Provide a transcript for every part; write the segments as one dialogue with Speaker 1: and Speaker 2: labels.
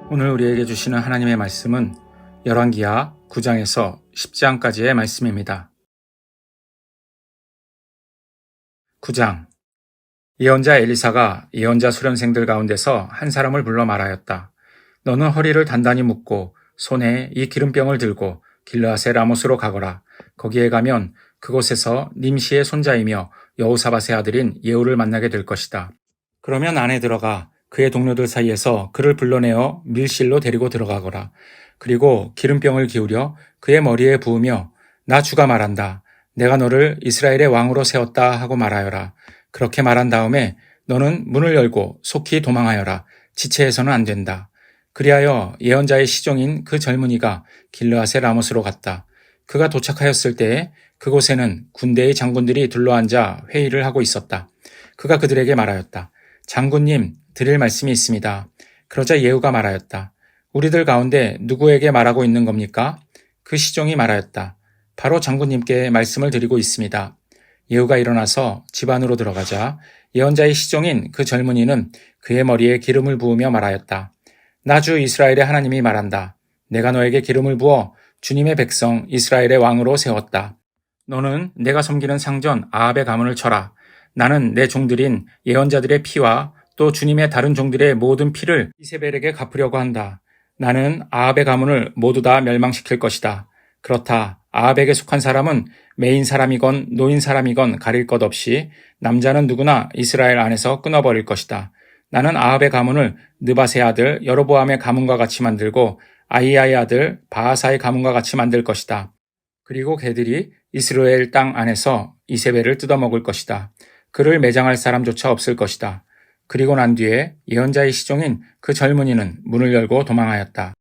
Speaker 1: 오늘 우리에게 주시는 하나님의 말씀은 열왕기하 9장에서 10장까지의 말씀입니다. 9장. 예언자 엘리사가 예언자 수련생들 가운데서 한 사람을 불러 말하였다. 너는 허리를 단단히 묶고 손에 이 기름병을 들고 길르앗의 라못으로 가거라. 거기에 가면 그곳에서 님시의 손자이며 여호사밧의 아들인 예후를 만나게 될 것이다. 그러면 안에 들어가 그의 동료들 사이에서 그를 불러내어 밀실로 데리고 들어가거라. 그리고 기름병을 기울여 그의 머리에 부으며 나 주가 말한다. 내가 너를 이스라엘의 왕으로 세웠다 하고 말하여라. 그렇게 말한 다음에 너는 문을 열고 속히 도망하여라. 지체해서는 안 된다. 그리하여 예언자의 시종인 그 젊은이가 길르앗의 라못으로 갔다. 그가 도착하였을 때에 그곳에는 군대의 장군들이 둘러앉아 회의를 하고 있었다. 그가 그들에게 말하였다. 장군님, 드릴 말씀이 있습니다. 그러자 예후가 말하였다. 우리들 가운데 누구에게 말하고 있는 겁니까? 그 시종이 말하였다. 바로 장군님께 말씀을 드리고 있습니다. 예후가 일어나서 집 안으로 들어가자 예언자의 시종인 그 젊은이는 그의 머리에 기름을 부으며 말하였다. 나 주 이스라엘의 하나님이 말한다. 내가 너에게 기름을 부어 주님의 백성 이스라엘의 왕으로 세웠다. 너는 내가 섬기는 상전 아합의 가문을 쳐라. 나는 내 종들인 예언자들의 피와 또 주님의 다른 종들의 모든 피를 이세벨에게 갚으려고 한다. 나는 아합의 가문을 모두 다 멸망시킬 것이다. 그렇다. 아합에게 속한 사람은 매인 사람이건 노인 사람이건 가릴 것 없이 남자는 누구나 이스라엘 안에서 끊어버릴 것이다. 나는 아합의 가문을 느밧의 아들 여로보암의 가문과 같이 만들고 아히야의 아들 바하사의 가문과 같이 만들 것이다. 그리고 걔들이 이스라엘 땅 안에서 이세벨을 뜯어먹을 것이다. 그를 매장할 사람조차 없을 것이다. 그리고 난 뒤에 예언자의 시종인 그 젊은이는 문을 열고 도망하였다.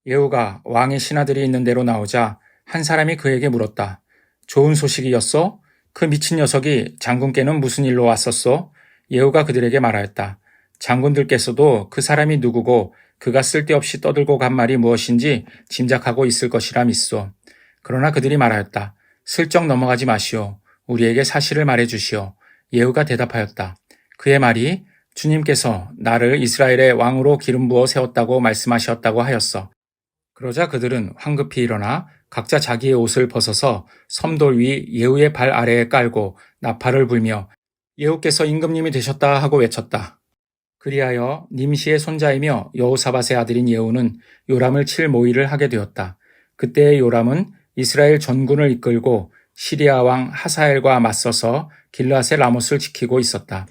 Speaker 1: 예후가 왕의 신하들이 있는 데로 나오자 한 사람이 그에게 물었다. 좋은 소식이었소? 그 미친 녀석이 장군께는 무슨 일로 왔었소? 예후가 그들에게 말하였다. 장군들께서도 그 사람이 누구고 그가 쓸데없이 떠들고 간 말이 무엇인지 짐작하고 있을 것이라 믿소. 그러나 그들이 말하였다. 슬쩍 넘어가지 마시오. 우리에게 사실을 말해주시오. 예후가 대답하였다. 그의 말이 주님께서 나를 이스라엘의 왕으로 기름 부어 세웠다고 말씀하셨다고 하였어. 그러자 그들은 황급히 일어나 각자 자기의 옷을 벗어서 섬돌 위 예후의 발 아래에 깔고 나팔을 불며 예후께서 임금님이 되셨다 하고 외쳤다. 그리하여 님시의 손자이며 여호사밧의 아들인 예후는 요람을 칠 모의를 하게 되었다. 그때의 요람은 이스라엘 전군을 이끌고 시리아 왕 하사엘과 맞서서 길르앗의 라못을 지키고 있었다.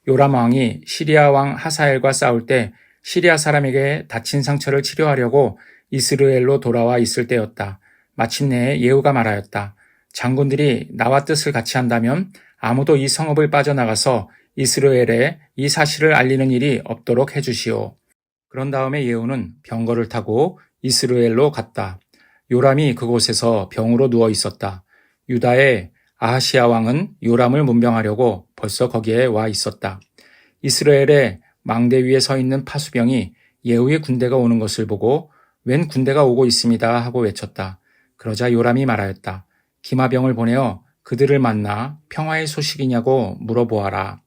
Speaker 1: 요람 왕이 시리아 왕 하사엘과 싸울 때 시리아 사람에게 다친 상처를 치료하려고 이스라엘로 돌아와 있을 때였다. 마침내 예후가 말하였다. 장군들이 나와 뜻을 같이 한다면 아무도 이 성읍을 빠져나가서 이스라엘에 이 사실을 알리는 일이 없도록 해주시오. 그런 다음에 예후는 병거를 타고 이스라엘로 갔다. 요람이 그곳에서 병으로 누워 있었다. 유다의 아하시아 왕은 요람을 문병하려고 벌써 거기에 와 있었다. 이스라엘의 망대 위에 서 있는 파수병이 예후의 군대가 오는 것을 보고 웬 군대가 오고 있습니다 하고 외쳤다. 그러자 요람이 말하였다. 기마병을 보내어 그들을 만나 평화의 소식이냐고 물어보아라.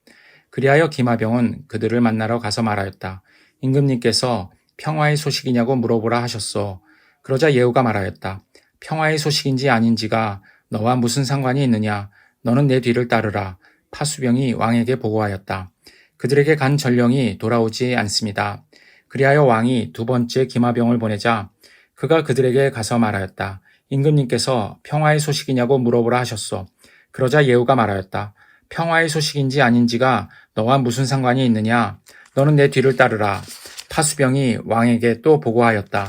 Speaker 1: 그리하여 기마병은 그들을 만나러 가서 말하였다. 임금님께서 평화의 소식이냐고 물어보라 하셨소. 그러자 예후가 말하였다. 평화의 소식인지 아닌지가 너와 무슨 상관이 있느냐. 너는 내 뒤를 따르라. 파수병이 왕에게 보고하였다. 그들에게 간 전령이 돌아오지 않습니다. 그리하여 왕이 두 번째 기마병을 보내자 그가 그들에게 가서 말하였다. 임금님께서 평화의 소식이냐고 물어보라 하셨소. 그러자 예후가 말하였다. 평화의 소식인지 아닌지가 너와 무슨 상관이 있느냐. 너는 내 뒤를 따르라. 파수병이 왕에게 또 보고하였다.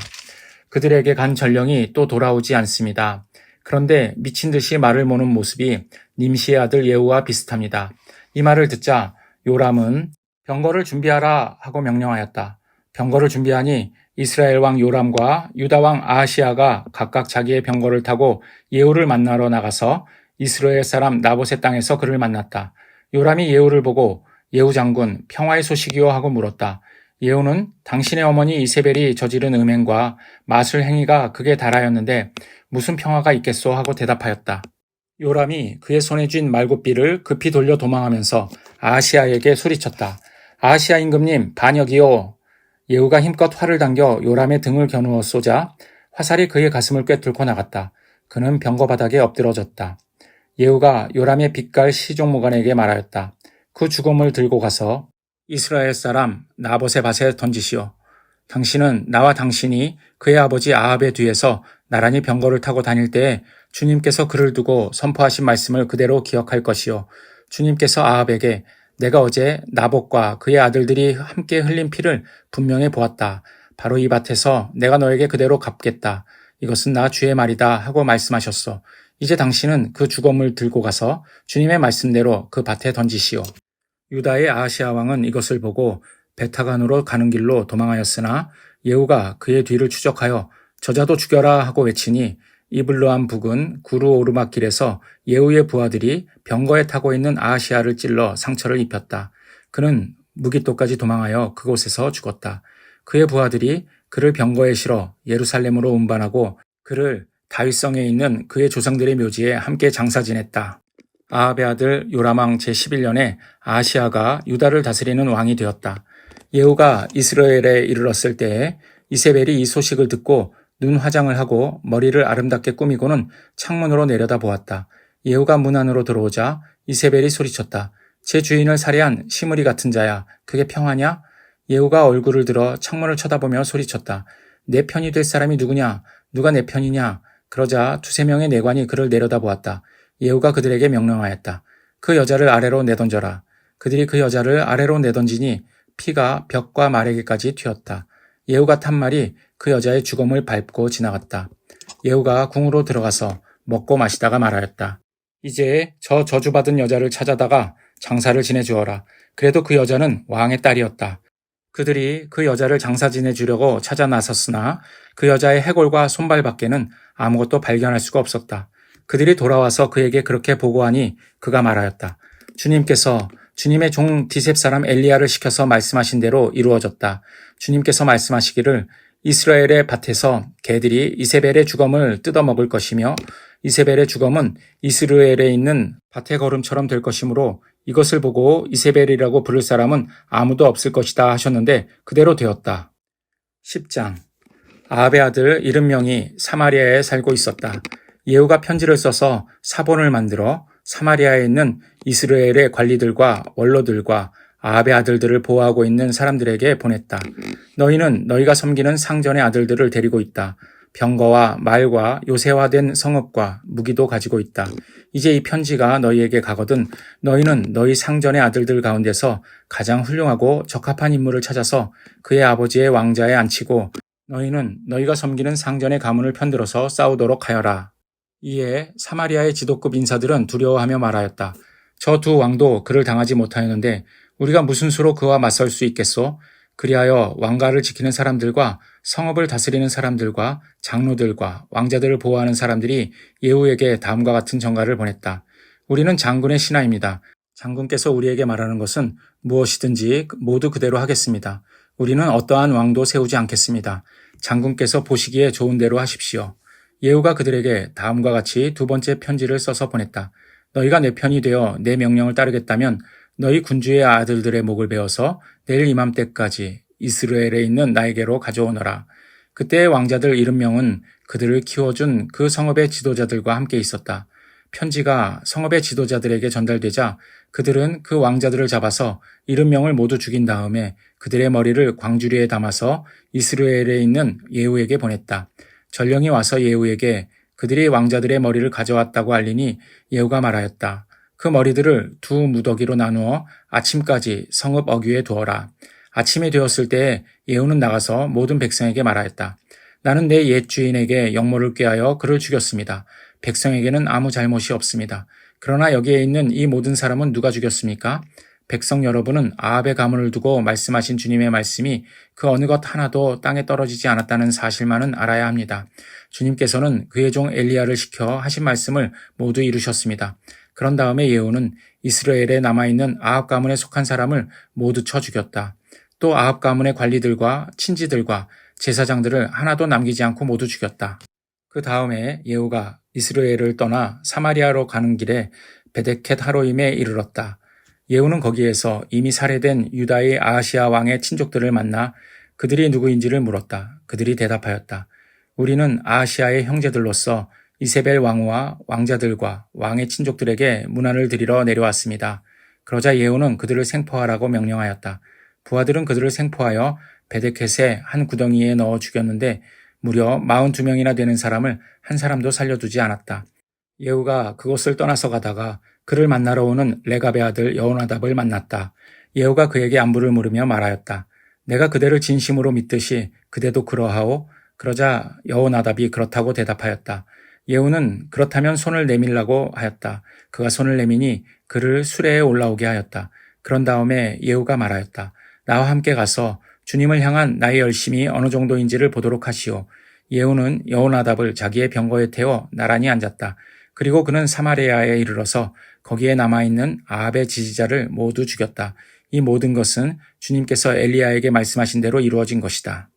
Speaker 1: 그들에게 간 전령이 또 돌아오지 않습니다. 그런데 미친 듯이 말을 모는 모습이 님시의 아들 예후와 비슷합니다. 이 말을 듣자 요람은 병거를 준비하라 하고 명령하였다. 병거를 준비하니 이스라엘 왕 요람과 유다 왕 아하시아가 각각 자기의 병거를 타고 예후를 만나러 나가서 이스라엘 사람 나봇의 땅에서 그를 만났다. 요람이 예후를 보고 예후 장군 평화의 소식이요 하고 물었다. 예후는 당신의 어머니 이세벨이 저지른 음행과 마술 행위가 극에 달하였는데 무슨 평화가 있겠소 하고 대답하였다. 요람이 그의 손에 쥔 말곶비를 급히 돌려 도망하면서 아하시아에게 소리쳤다. 아하시아 임금님 반역이요. 예후가 힘껏 활을 당겨 요람의 등을 겨누어 쏘자 화살이 그의 가슴을 꿰뚫고 나갔다. 그는 병거 바닥에 엎드러졌다. 예후가 요람의 빛깔 시종무관에게 말하였다. 그 죽음을 들고 가서 이스라엘 사람 나봇의 밭에 던지시오. 당신은 나와 당신이 그의 아버지 아합의 뒤에서 나란히 병거를 타고 다닐 때에 주님께서 그를 두고 선포하신 말씀을 그대로 기억할 것이요. 주님께서 아합에게 내가 어제 나봇과 그의 아들들이 함께 흘린 피를 분명히 보았다. 바로 이 밭에서 내가 너에게 그대로 갚겠다. 이것은 나 주의 말이다 하고 말씀하셨소. 이제 당신은 그 주검을 들고 가서 주님의 말씀대로 그 밭에 던지시오. 유다의 아하시아 왕은 이것을 보고 베타간으로 가는 길로 도망하였으나 예후가 그의 뒤를 추적하여 저자도 죽여라 하고 외치니 이블로암 북은 구루 오르막길에서 예후의 부하들이 병거에 타고 있는 아하시아를 찔러 상처를 입혔다. 그는 무기토까지 도망하여 그곳에서 죽었다. 그의 부하들이 그를 병거에 실어 예루살렘으로 운반하고 그를 다윗성에 있는 그의 조상들의 묘지에 함께 장사 지냈다. 아합의 아들 요람왕 제11년에 아하시아가 유다를 다스리는 왕이 되었다. 예후가 이스라엘에 이르렀을 때에 이세벨이 이 소식을 듣고 눈 화장을 하고 머리를 아름답게 꾸미고는 창문으로 내려다 보았다. 예후가 문 안으로 들어오자 이세벨이 소리쳤다. 제 주인을 살해한 시므리 같은 자야. 그게 평하냐? 예후가 얼굴을 들어 창문을 쳐다보며 소리쳤다. 내 편이 될 사람이 누구냐? 누가 내 편이냐? 그러자 두세 명의 내관이 그를 내려다 보았다. 예후가 그들에게 명령하였다. 그 여자를 아래로 내던져라. 그들이 그 여자를 아래로 내던지니 피가 벽과 마레기까지 튀었다. 예후가 탄 말이 그 여자의 주검을 밟고 지나갔다. 예후가 궁으로 들어가서 먹고 마시다가 말하였다. 이제 저 저주받은 여자를 찾아다가 장사를 지내주어라. 그래도 그 여자는 왕의 딸이었다. 그들이 그 여자를 장사 지내주려고 찾아 나섰으나 그 여자의 해골과 손발 밖에는 아무것도 발견할 수가 없었다. 그들이 돌아와서 그에게 그렇게 보고하니 그가 말하였다. 주님께서 주님의 종 디셉 사람 엘리야를 시켜서 말씀하신 대로 이루어졌다. 주님께서 말씀하시기를 이스라엘의 밭에서 개들이 이세벨의 주검을 뜯어먹을 것이며 이세벨의 주검은 이스라엘에 있는 밭의 걸음처럼 될 것이므로 이것을 보고 이세벨이라고 부를 사람은 아무도 없을 것이다 하셨는데 그대로 되었다. 10장 아합의 아들 70명이 사마리아에 살고 있었다. 예후가 편지를 써서 사본을 만들어 사마리아에 있는 이스라엘의 관리들과 원로들과 아합의 아들들을 보호하고 있는 사람들에게 보냈다. 너희는 너희가 섬기는 상전의 아들들을 데리고 있다. 병거와 말과 요새화된 성읍과 무기도 가지고 있다. 이제 이 편지가 너희에게 가거든 너희는 너희 상전의 아들들 가운데서 가장 훌륭하고 적합한 인물을 찾아서 그의 아버지의 왕자에 앉히고 너희는 너희가 섬기는 상전의 가문을 편들어서 싸우도록 하여라. 이에 사마리아의 지도급 인사들은 두려워하며 말하였다. 저 두 왕도 그를 당하지 못하였는데 우리가 무슨 수로 그와 맞설 수 있겠소? 그리하여 왕가를 지키는 사람들과 성읍을 다스리는 사람들과 장로들과 왕자들을 보호하는 사람들이 예후에게 다음과 같은 전가를 보냈다. 우리는 장군의 신하입니다. 장군께서 우리에게 말하는 것은 무엇이든지 모두 그대로 하겠습니다. 우리는 어떠한 왕도 세우지 않겠습니다. 장군께서 보시기에 좋은 대로 하십시오. 예후가 그들에게 다음과 같이 두 번째 편지를 써서 보냈다. 너희가 내 편이 되어 내 명령을 따르겠다면 너희 군주의 아들들의 목을 베어서 내일 이맘때까지 이스라엘에 있는 나에게로 가져오너라. 그때의 왕자들 70명은 그들을 키워준 그 성읍의 지도자들과 함께 있었다. 편지가 성읍의 지도자들에게 전달되자 그들은 그 왕자들을 잡아서 70명을 모두 죽인 다음에 그들의 머리를 광주리에 담아서 이스라엘에 있는 예후에게 보냈다. 전령이 와서 예후에게 그들이 왕자들의 머리를 가져왔다고 알리니 예후가 말하였다. 그 머리들을 두 무더기로 나누어 아침까지 성읍 어귀에 두어라. 아침이 되었을 때에 예후는 나가서 모든 백성에게 말하였다. 나는 내 옛 주인에게 역모를 꾀하여 그를 죽였습니다. 백성에게는 아무 잘못이 없습니다. 그러나 여기에 있는 이 모든 사람은 누가 죽였습니까? 백성 여러분은 아합의 가문을 두고 말씀하신 주님의 말씀이 그 어느 것 하나도 땅에 떨어지지 않았다는 사실만은 알아야 합니다. 주님께서는 그의 종 엘리야를 시켜 하신 말씀을 모두 이루셨습니다. 그런 다음에 예후는 이스라엘에 남아있는 아합 가문에 속한 사람을 모두 쳐 죽였다. 또 아합 가문의 관리들과 친지들과 제사장들을 하나도 남기지 않고 모두 죽였다. 그 다음에 예후가 이스라엘을 떠나 사마리아로 가는 길에 베데켓 하로임에 이르렀다. 예후는 거기에서 이미 살해된 유다의 아하시아 왕의 친족들을 만나 그들이 누구인지를 물었다. 그들이 대답하였다. 우리는 아시아의 형제들로서 이세벨 왕후와 왕자들과 왕의 친족들에게 문안을 드리러 내려왔습니다. 그러자 예후는 그들을 생포하라고 명령하였다. 부하들은 그들을 생포하여 베데켓의 한 구덩이에 넣어 죽였는데 무려 42명이나 되는 사람을 한 사람도 살려두지 않았다. 예후가 그곳을 떠나서 가다가 그를 만나러 오는 레갑의 아들 여호나답을 만났다. 예후가 그에게 안부를 물으며 말하였다. 내가 그대를 진심으로 믿듯이 그대도 그러하오? 그러자 여호나답이 그렇다고 대답하였다. 예후는 그렇다면 손을 내밀라고 하였다. 그가 손을 내미니 그를 수레에 올라오게 하였다. 그런 다음에 예후가 말하였다. 나와 함께 가서 주님을 향한 나의 열심이 어느 정도인지를 보도록 하시오. 예후는 여호나답을 자기의 병거에 태워 나란히 앉았다. 그리고 그는 사마리아에 이르러서 거기에 남아있는 아합의 지지자를 모두 죽였다. 이 모든 것은 주님께서 엘리야에게 말씀하신 대로 이루어진 것이다.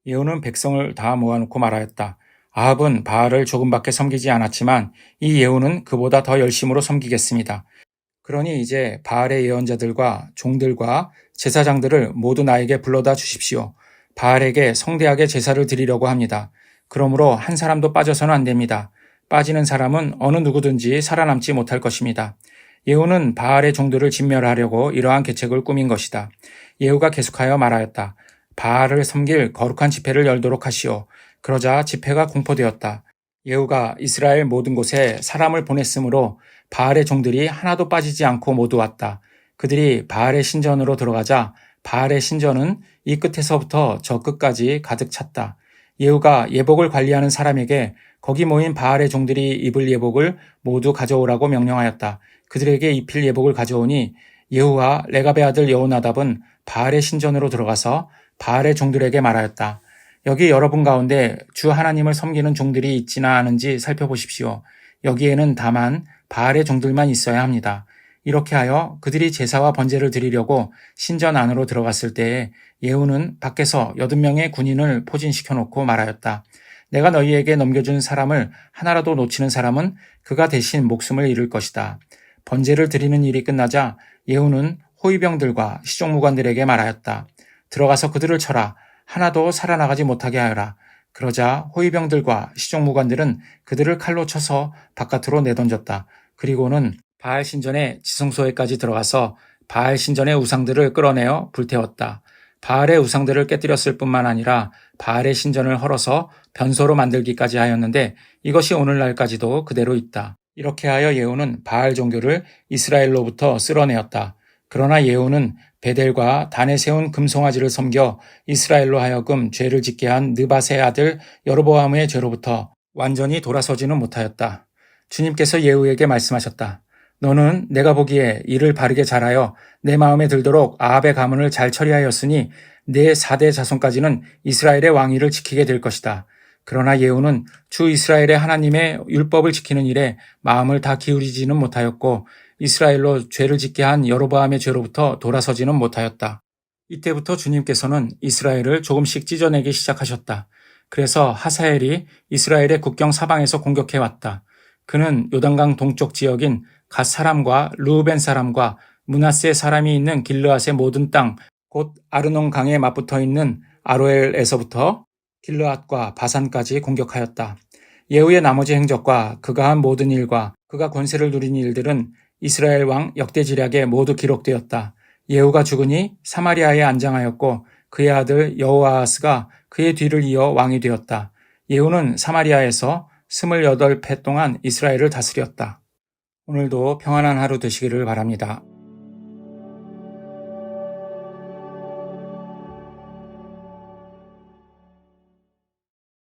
Speaker 1: 예후는 백성을 다 모아놓고 말하였다. 아합은 바알을 조금밖에 섬기지 않았지만 이 예후는 그보다 더 열심으로 섬기겠습니다. 그러니 이제 바알의 예언자들과 종들과 제사장들을 모두 나에게 불러다 주십시오. 바알에게 성대하게 제사를 드리려고 합니다. 그러므로 한 사람도 빠져서는 안 됩니다. 빠지는 사람은 어느 누구든지 살아남지 못할 것입니다. 예후는 바알의 종들을 진멸하려고 이러한 계책을 꾸민 것이다. 예후가 계속하여 말하였다. 바알을 섬길 거룩한 집회를 열도록 하시오. 그러자 집회가 공포되었다. 예후가 이스라엘 모든 곳에 사람을 보냈으므로 바알의 종들이 하나도 빠지지 않고 모두 왔다. 그들이 바알의 신전으로 들어가자 바알의 신전은 이 끝에서부터 저 끝까지 가득 찼다. 예후가 예복을 관리하는 사람에게 거기 모인 바알의 종들이 입을 예복을 모두 가져오라고 명령하였다. 그들에게 입힐 예복을 가져오니 예후와 레갑의 아들 여호나답은 바알의 신전으로 들어가서 바알의 종들에게 말하였다. 여기 여러분 가운데 주 하나님을 섬기는 종들이 있지나 않은지 살펴보십시오. 여기에는 다만 바알의 종들만 있어야 합니다. 이렇게 하여 그들이 제사와 번제를 드리려고 신전 안으로 들어갔을 때에 예후는 밖에서 80명의 군인을 포진시켜 놓고 말하였다. 내가 너희에게 넘겨준 사람을 하나라도 놓치는 사람은 그가 대신 목숨을 잃을 것이다. 번제를 드리는 일이 끝나자 예후는 호위병들과 시종무관들에게 말하였다. 들어가서 그들을 쳐라. 하나도 살아나가지 못하게 하여라. 그러자 호위병들과 시종무관들은 그들을 칼로 쳐서 바깥으로 내던졌다. 그리고는 바알 신전의 지성소에까지 들어가서 바알 신전의 우상들을 끌어내어 불태웠다. 바알의 우상들을 깨뜨렸을 뿐만 아니라 바알의 신전을 헐어서 변소로 만들기까지 하였는데 이것이 오늘날까지도 그대로 있다. 이렇게 하여 예후는 바알 종교를 이스라엘로부터 쓸어내었다. 그러나 예후는 베델과 단에 세운 금송아지를 섬겨 이스라엘로 하여금 죄를 짓게 한 느밧의 아들 여로보암의 죄로부터 완전히 돌아서지는 못하였다. 주님께서 예후에게 말씀하셨다. 너는 내가 보기에 일을 바르게 잘하여 내 마음에 들도록 아합의 가문을 잘 처리하였으니 내 4대 자손까지는 이스라엘의 왕위를 지키게 될 것이다. 그러나 예후는 주 이스라엘의 하나님의 율법을 지키는 일에 마음을 다 기울이지는 못하였고 이스라엘로 죄를 짓게 한 여로보암의 죄로부터 돌아서지는 못하였다. 이때부터 주님께서는 이스라엘을 조금씩 찢어내기 시작하셨다. 그래서 하사엘이 이스라엘의 국경 사방에서 공격해왔다. 그는 요단강 동쪽 지역인 갓 사람과 르우벤 사람과 므낫세 사람이 있는 길르앗의 모든 땅, 곧 아르논 강에 맞붙어 있는 아로엘에서부터 길르앗과 바산까지 공격하였다. 예후의 나머지 행적과 그가 한 모든 일과 그가 권세를 누린 일들은 이스라엘 왕 역대지략에 모두 기록되었다. 예후가 죽으니 사마리아에 안장하였고 그의 아들 여호아하스가 그의 뒤를 이어 왕이 되었다. 예후는 사마리아에서 28회 동안 이스라엘을 다스렸다. 오늘도 평안한 하루 되시기를 바랍니다.